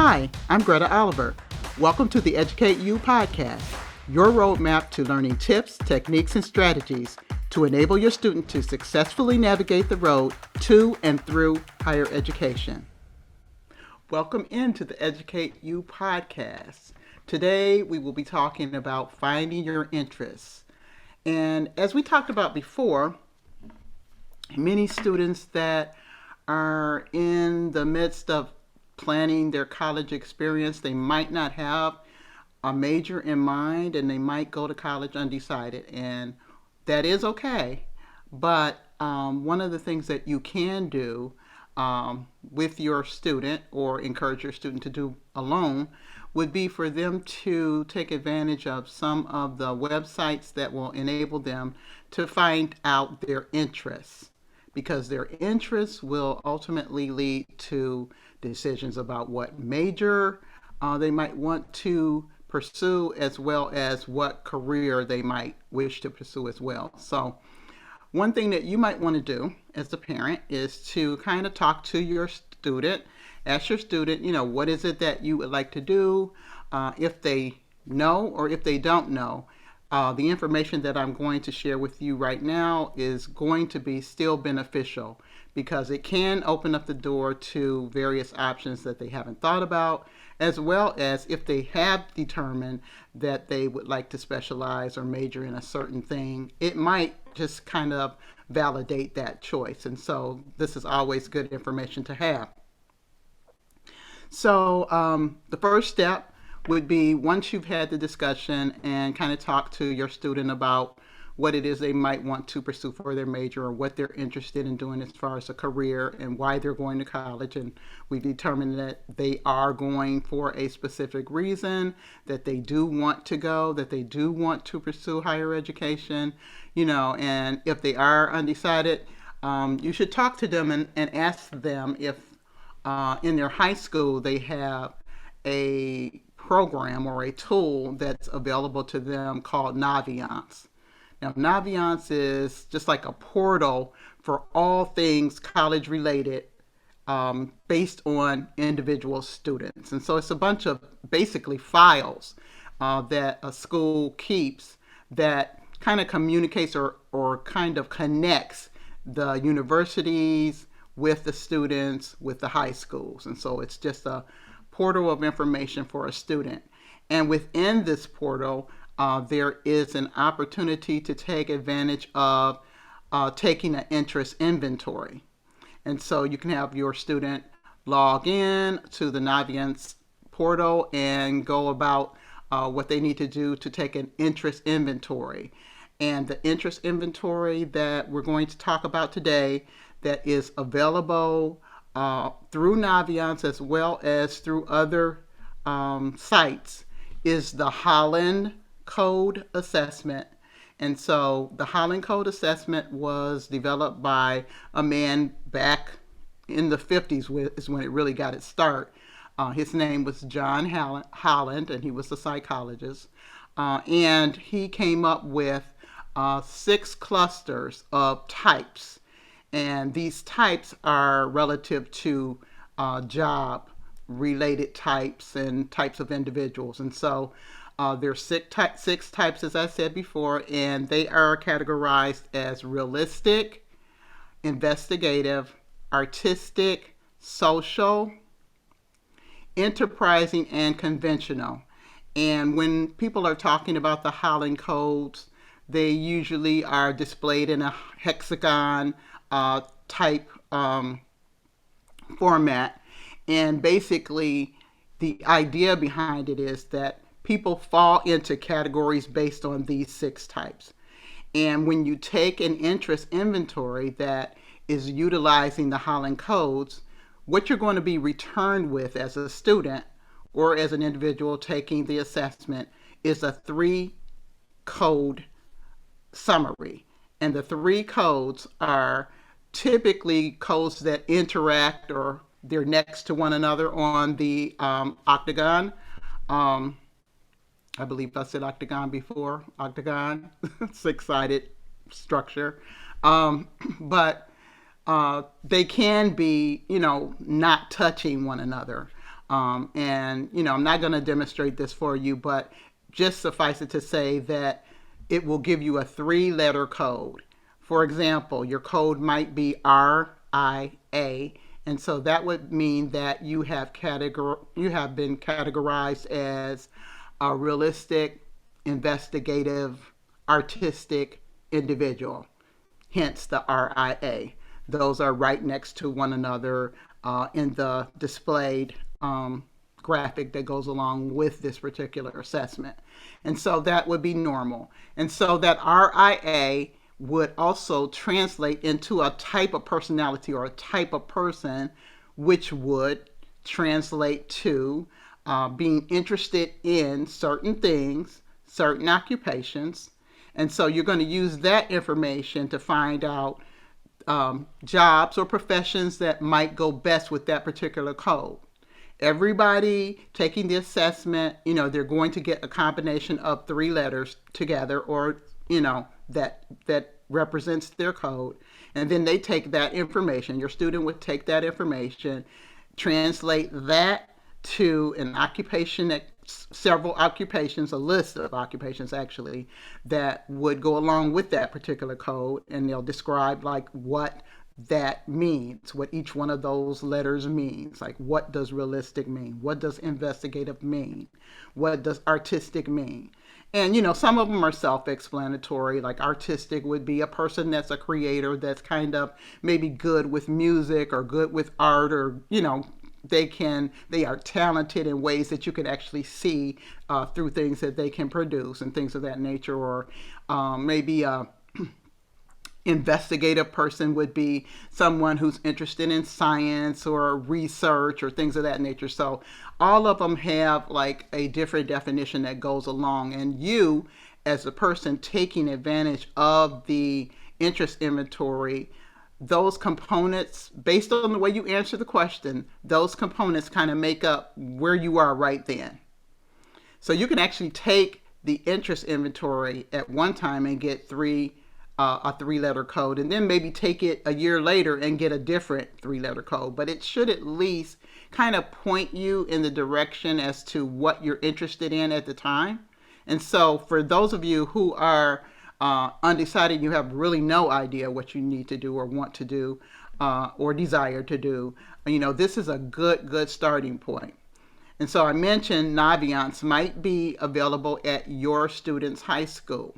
Hi, I'm Greta Oliver. Welcome to the Educate You podcast, your roadmap to learning tips, techniques, and strategies to enable your student to successfully navigate the road to and through higher education. Welcome into the Educate You podcast. Today we will be talking about finding your interests. And as we talked about before, many students that are in the midst of planning their college experience, they might not have a major in mind and they might go to college undecided, and that is okay. But one of the things that you can do with your student, or encourage your student to do alone, would be for them to take advantage of some of the websites that will enable them to find out their interests, because their interests will ultimately lead to decisions about what major they might want to pursue, as well as what career they might wish to pursue as well. So one thing that you might want to do as a parent is to kind of talk to your student, ask your student, what is it that you would like to do, if they know or if they don't know. The information that I'm going to share with you right now is going to be still beneficial, because it can open up the door to various options that they haven't thought about, as well as if they have determined that they would like to specialize or major in a certain thing, it might just kind of validate that choice. And so this is always good information to have. So the first step would be, once you've had the discussion and kind of talk to your student about what it is they might want to pursue for their major, or what they're interested in doing as far as a career and why they're going to college, and we determine that they are going for a specific reason, that they do want to go, that they do want to pursue higher education, and if they are undecided, you should talk to them and ask them if in their high school they have a program or a tool that's available to them called Naviance. Now, Naviance is just like a portal for all things college related, based on individual students. And so it's a bunch of basically files that a school keeps that kind of communicates or kind of connects the universities with the students, with the high schools. And so it's just a portal of information for a student. And within this portal, there is an opportunity to take advantage of taking an interest inventory. And so you can have your student log in to the Naviance portal and go about what they need to do to take an interest inventory. And the interest inventory that we're going to talk about today, that is available through Naviance as well as through other sites, is the Holland Code assessment. And so the Holland Code assessment was developed by a man back in the 50s, is when it really got its start. His name was John Holland, and he was a psychologist. And he came up with 6 clusters of types. And these types are relative to job related types and types of individuals. And so there's 6 types, as I said before, and they are categorized as realistic, investigative, artistic, social, enterprising, and conventional. And when people are talking about the Holland Codes, they usually are displayed in a hexagon type format. And basically the idea behind it is that people fall into categories based on these 6 types. And when you take an interest inventory that is utilizing the Holland Codes, what you're going to be returned with as a student or as an individual taking the assessment is a 3-code summary. And the 3 codes are typically codes that interact, or they're next to one another on the octagon. I believe I said octagon before. Octagon, 6-sided structure. But they can be, not touching one another. And, I'm not going to demonstrate this for you, but just suffice it to say that it will give you a 3-letter code. For example, your code might be RIA, and so that would mean that you have been categorized as a realistic, investigative, artistic individual, hence the RIA. Those are right next to one another in the displayed graphic that goes along with this particular assessment. And so that would be normal. And so that RIA would also translate into a type of personality or a type of person, which would translate to being interested in certain things, certain occupations. And so you're going to use that information to find out jobs or professions that might go best with that particular code. Everybody taking the assessment, they're going to get a combination of 3 letters together, or that represents their code, and then they take that information. Your student would take that information, translate that to an occupation, several occupations, a list of occupations actually, that would go along with that particular code, and they'll describe like what that means, what each one of those letters means. Like, what does realistic mean? What does investigative mean? What does artistic mean? And some of them are self-explanatory. Like, artistic would be a person that's a creator, that's kind of maybe good with music or good with art, or they are talented in ways that you can actually see through things that they can produce and things of that nature. Or maybe investigative person would be someone who's interested in science or research or things of that nature. So all of them have like a different definition that goes along, and you, as a person taking advantage of the interest inventory, those components, based on the way you answer the question, those components kind of make up where you are right then. So you can actually take the interest inventory at one time and get a 3-letter code, and then maybe take it a year later and get a different 3-letter code. But it should at least kind of point you in the direction as to what you're interested in at the time. And so for those of you who are undecided, you have really no idea what you need to do or want to do or desire to do, this is a good starting point. And so I mentioned Naviance might be available at your student's high school.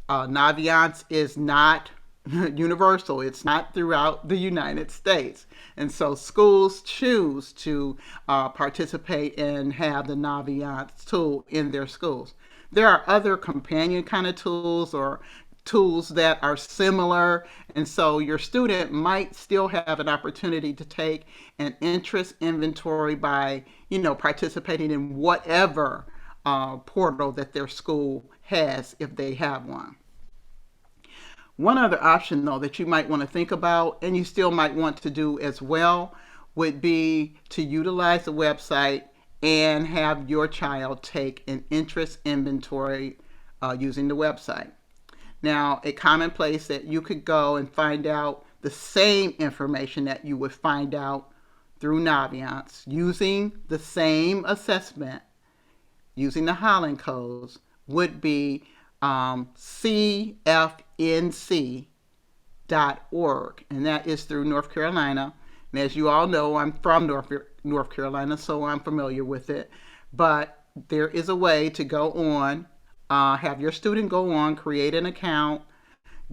Naviance is not universal. It's not throughout the United States. And so schools choose to participate and have the Naviance tool in their schools. There are other companion kind of tools or tools that are similar. And so your student might still have an opportunity to take an interest inventory by, participating in whatever portal that their school has, if they have one. One other option, though, that you might want to think about, and you still might want to do as well, would be to utilize the website and have your child take an interest inventory using the website. Now, a common place that you could go and find out the same information that you would find out through Naviance using the same assessment, using the Holland Codes, would be cfnc.org, and that is through North Carolina. And as you all know, I'm from North Carolina, so I'm familiar with it. But there is a way to go on, have your student go on, create an account,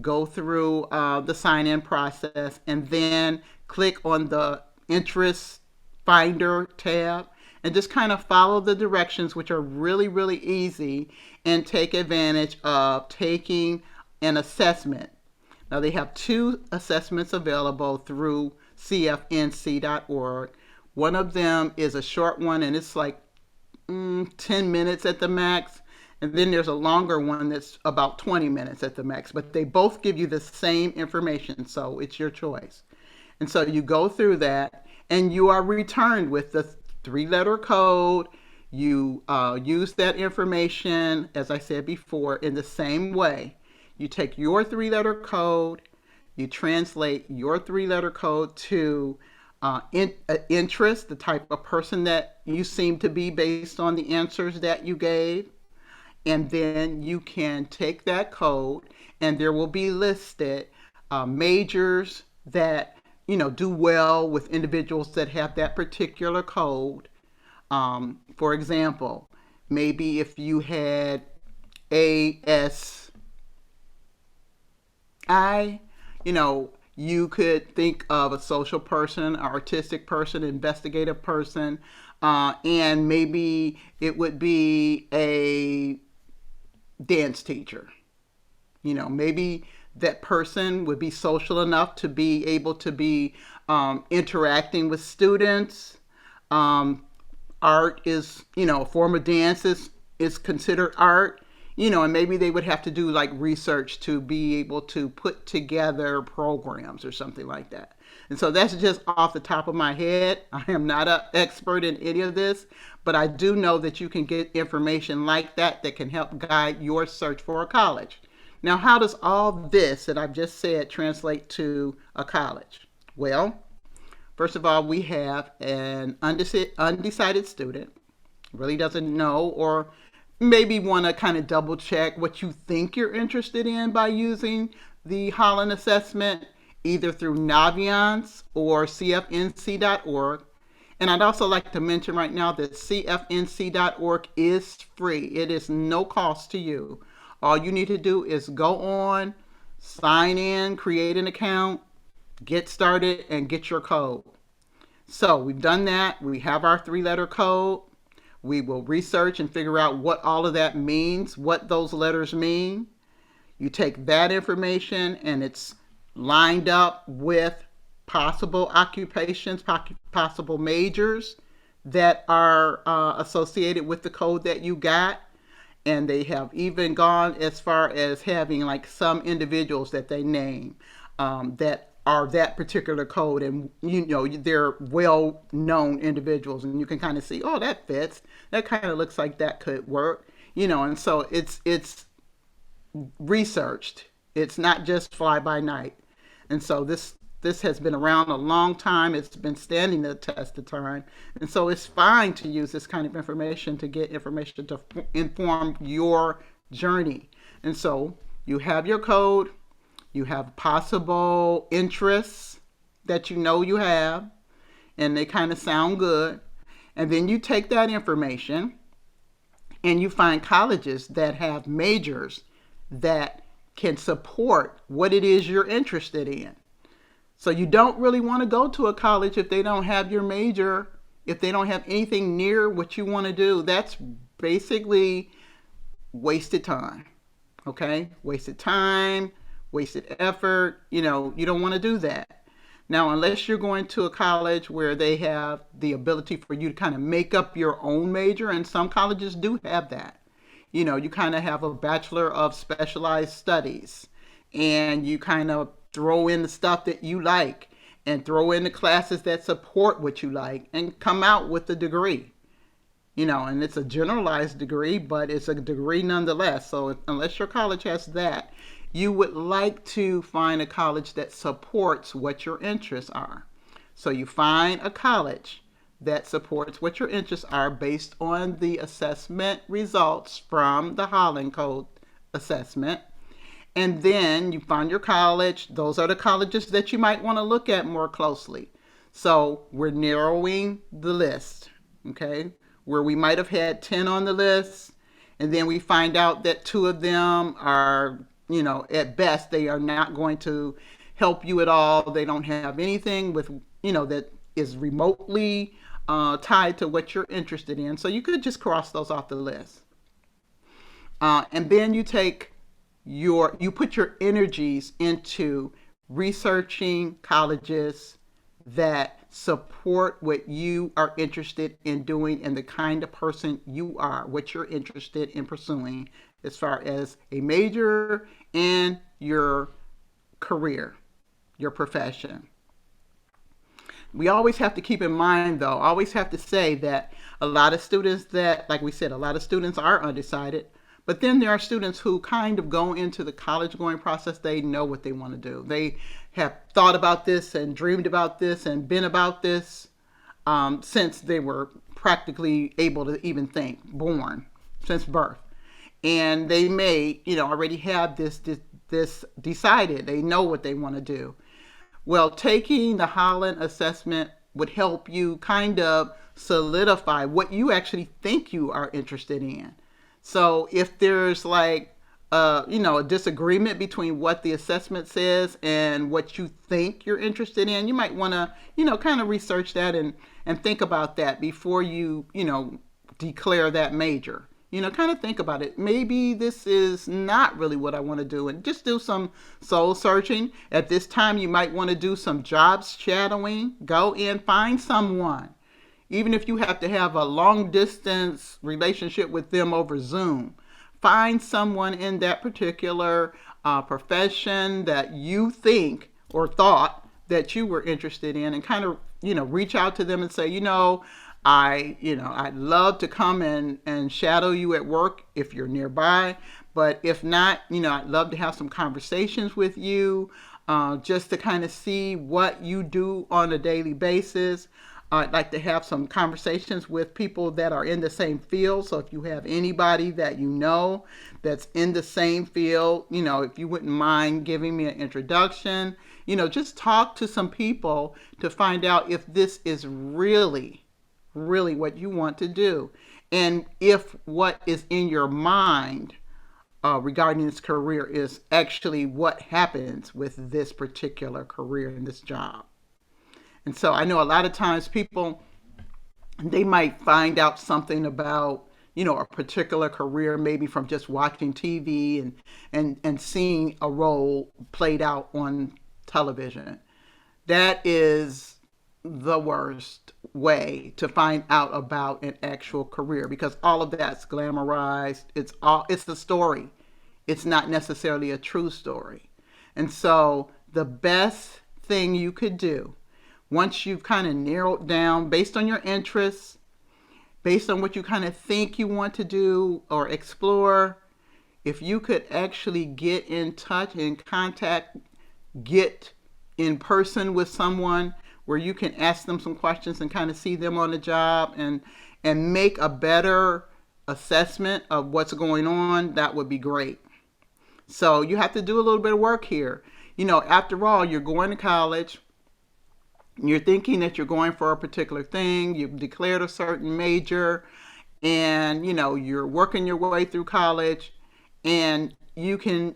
go through the sign-in process, and then click on the Interest Finder tab, and just kind of follow the directions, which are really easy, and take advantage of taking an assessment. Now, they have 2 assessments available through cfnc.org. One of them is a short one, and it's like 10 minutes at the max. And then there's a longer one that's about 20 minutes at the max. But they both give you the same information, so it's your choice. And so you go through that, and you are returned with the 3-letter code. You use that information, as I said before, in the same way. You take your 3-letter code, you translate your 3-letter code to interest, the type of person that you seem to be based on the answers that you gave. And then you can take that code, and there will be listed majors that do well with individuals that have that particular code. For example, maybe if you had ASI, you could think of a social person, artistic person, investigative person, and maybe it would be a dance teacher. Maybe that person would be social enough to be able to be interacting with students. Art is, a form of dance is considered art. And maybe they would have to do like research to be able to put together programs or something like that. And so that's just off the top of my head. I am not an expert in any of this, but I do know that you can get information like that that can help guide your search for a college. Now, how does all this that I've just said translate to a college? Well, first of all, we have an undecided student, really doesn't know, or maybe want to kind of double check what you think you're interested in by using the Holland assessment, either through Naviance or cfnc.org. And I'd also like to mention right now that cfnc.org is free. It is no cost to you. All you need to do is go on, sign in, create an account, get started, and get your code. So we've done that. We have our 3-letter code. We will research and figure out what all of that means, what those letters mean. You take that information and it's lined up with possible occupations, possible majors that are associated with the code that you got. And they have even gone as far as having like some individuals that they name that are that particular code, and they're well-known individuals, and you can kind of see, oh, that fits. That kind of looks like that could work, and so it's researched. It's not just fly by night, and so this has been around a long time. It's been standing the test of time, and so it's fine to use this kind of information to get information to inform your journey. And so you have your code. You have possible interests that you have, and they kind of sound good. And then you take that information and you find colleges that have majors that can support what it is you're interested in. So you don't really want to go to a college if they don't have your major, if they don't have anything near what you want to do. That's basically wasted time. Okay? Wasted time. Wasted effort. You don't want to do that. Now, unless you're going to a college where they have the ability for you to kind of make up your own major, and some colleges do have that. You kind of have a Bachelor of Specialized Studies, and you kind of throw in the stuff that you like, and throw in the classes that support what you like, and come out with a degree. And it's a generalized degree, but it's a degree nonetheless. So unless your college has that, you would like to find a college that supports what your interests are. So you find a college that supports what your interests are based on the assessment results from the Holland Code assessment. And then you find your college. Those are the colleges that you might want to look at more closely. So we're narrowing the list, okay? Where we might have had 10 on the list, and then we find out that 2 of them are, at best, they are not going to help you at all. They don't have anything with, that is remotely tied to what you're interested in. So you could just cross those off the list. And then you put your energies into researching colleges that support what you are interested in doing and the kind of person you are, what you're interested in pursuing as far as a major and your career, your profession. We always have to keep in mind, though, always have to say that a lot of students like we said, a lot of students are undecided, but then there are students who kind of go into the college going process. They know what they want to do. They have thought about this and dreamed about this and been about this since they were practically able to even think, born, since birth. And they may, already have this decided. They know what they want to do. Well, taking the Holland assessment would help you kind of solidify what you actually think you are interested in. So if there's like, a disagreement between what the assessment says and what you think you're interested in, you might want to, kind of research that and think about that before you, declare that major. Kind of think about it. Maybe this is not really what I want to do, and just do some soul searching. At this time, you might want to do some jobs shadowing. Go and find someone. Even if you have to have a long distance relationship with them over Zoom, find someone in that particular profession that you think or thought that you were interested in, and kind of, reach out to them and say, I'd love to come and shadow you at work if you're nearby. But if not, I'd love to have some conversations with you just to kind of see what you do on a daily basis. I'd like to have some conversations with people that are in the same field. So if you have anybody that that's in the same field, if you wouldn't mind giving me an introduction, just talk to some people to find out if this is really what you want to do. And if what is in your mind regarding this career is actually what happens with this particular career and this job. And so I know a lot of times people, they might find out something about, a particular career, maybe from just watching TV and seeing a role played out on television. That is the worst way to find out about an actual career, because all of that's glamorized. It's the story. It's not necessarily a true story. And so the best thing you could do, once you've kind of narrowed down based on your interests, based on what you kind of think you want to do or explore, if you could actually get in touch and get in person with someone where you can ask them some questions and kind of see them on the job and make a better assessment of what's going on, that would be great. So you have to do a little bit of work here. After all, you're going to college. You're thinking that you're going for a particular thing. You've declared a certain major, and you're working your way through college, and you can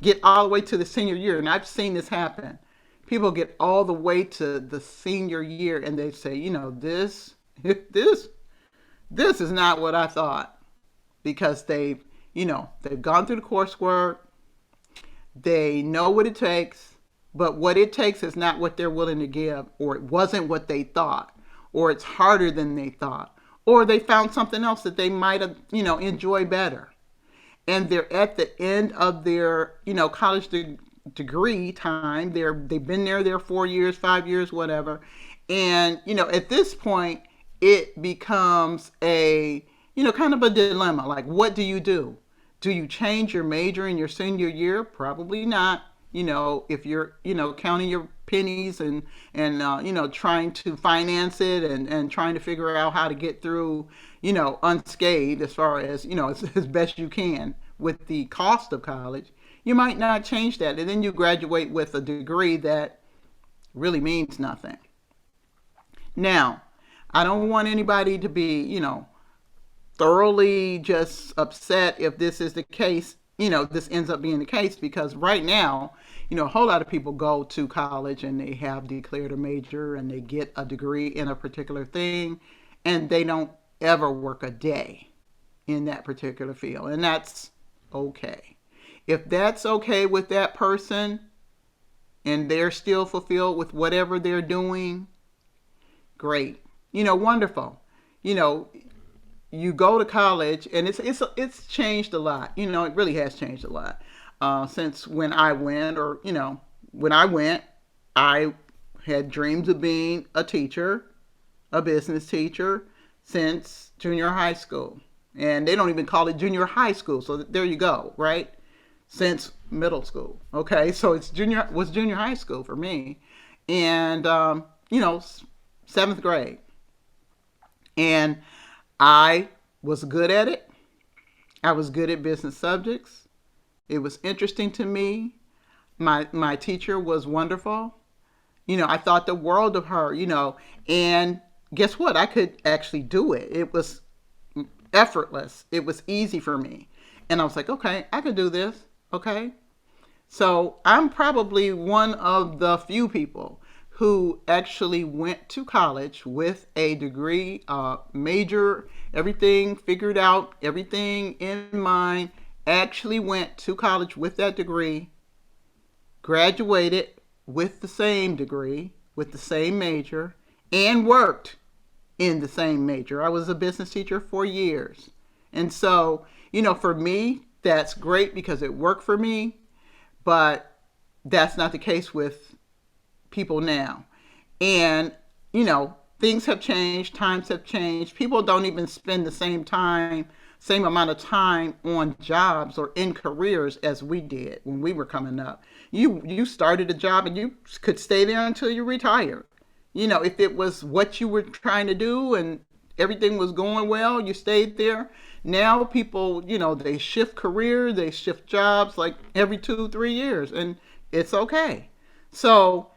get all the way to the senior year. And I've seen this happen. People get all the way to the senior year and they say, this is not what I thought, because they've gone through the coursework. They know what it takes. But what it takes is not what they're willing to give, or it wasn't what they thought, or it's harder than they thought, or they found something else that they might have, enjoy better. And they're at the end of their, college degree time. They've been there 4 years, 5 years, whatever. And, at this point, it becomes a, kind of a dilemma. Like, what do you do? Do you change your major in your senior year? Probably not. If you're, counting your pennies and trying to finance it and trying to figure out how to get through, unscathed as far as, as best you can with the cost of college, you might not change that. And then you graduate with a degree that really means nothing. Now, I don't want anybody to be, thoroughly just upset if this is the case. This ends up being the case, because right now, a whole lot of people go to college and they have declared a major and they get a degree in a particular thing, and they don't ever work a day in that particular field. And that's okay. If that's okay with that person and they're still fulfilled with whatever they're doing, great. Wonderful. You go to college, and it's changed a lot. It really has changed a lot since when I went, or when I went, I had dreams of being a teacher, a business teacher, since junior high school, and they don't even call it junior high school. So there you go, right? since middle school. Okay, so it's junior high school for me, and seventh grade, and I was good at it. I was good at business subjects. It was interesting to me. My teacher was wonderful. I thought the world of her. And guess what? I could actually do it. It was effortless. It was easy for me, and I was like, okay, I could do this. Okay. So I'm probably one of the few people who actually went to college with a degree, major, everything figured out, everything in mind, actually went to college with that degree, graduated with the same degree, with the same major, and worked in the same major. I was a business teacher for years. And so, for me, that's great because it worked for me, but that's not the case with people now. And, things have changed, times have changed. People don't even spend the same amount of time on jobs or in careers as we did when we were coming up. You started a job and you could stay there until you retired. If it was what you were trying to do and everything was going well, you stayed there. Now people, they shift career, they shift jobs like every 2-3 years, and it's okay. So,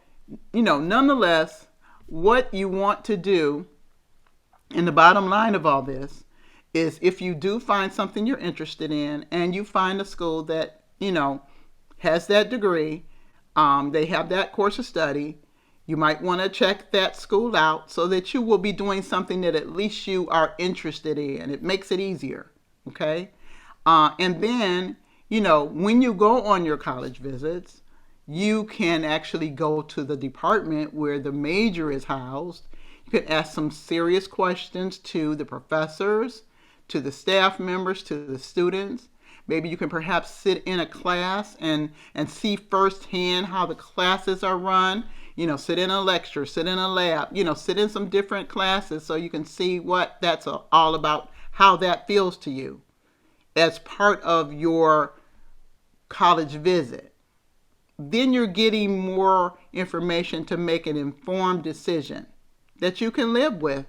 nonetheless, what you want to do, and the bottom line of all this, is if you do find something you're interested in and you find a school that, has that degree, they have that course of study, you might want to check that school out so that you will be doing something that at least you are interested in. It makes it easier, okay? And then, when you go on your college visits, you can actually go to the department where the major is housed. You can ask some serious questions to the professors, to the staff members, to the students. Maybe you can perhaps sit in a class and see firsthand how the classes are run. Sit in a lecture, sit in a lab, sit in some different classes so you can see what that's all about, how that feels to you as part of your college visit. Then you're getting more information to make an informed decision that you can live with.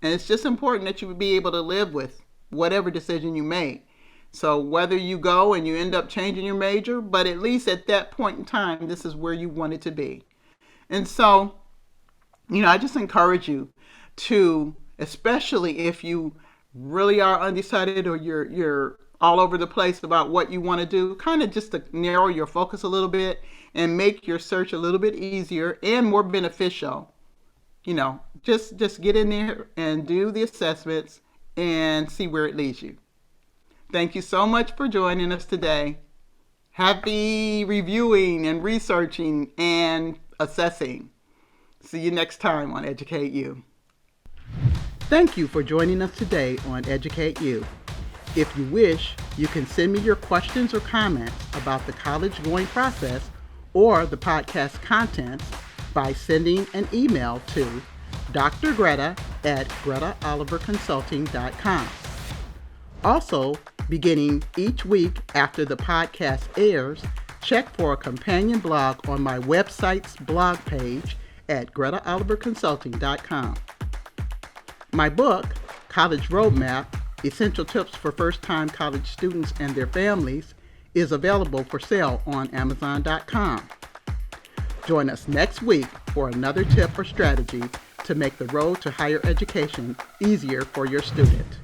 And it's just important that you would be able to live with whatever decision you make. So whether you go and you end up changing your major, but at least at that point in time, this is where you want it to be. And so, I just encourage you to, especially if you really are undecided or you're all over the place about what you want to do, kind of just to narrow your focus a little bit and make your search a little bit easier and more beneficial. Just get in there and do the assessments and see where it leads you. Thank you so much for joining us today. Happy reviewing and researching and assessing. See you next time on Educate You. Thank you for joining us today on Educate You. If you wish, you can send me your questions or comments about the college going process or the podcast contents by sending an email to Dr. Greta at gretaoliverconsulting.com. Also, beginning each week after the podcast airs, check for a companion blog on my website's blog page at gretaoliverconsulting.com. My book, College Roadmap, Essential Tips for First-Time College Students and Their Families, is available for sale on Amazon.com. Join us next week for another tip or strategy to make the road to higher education easier for your student.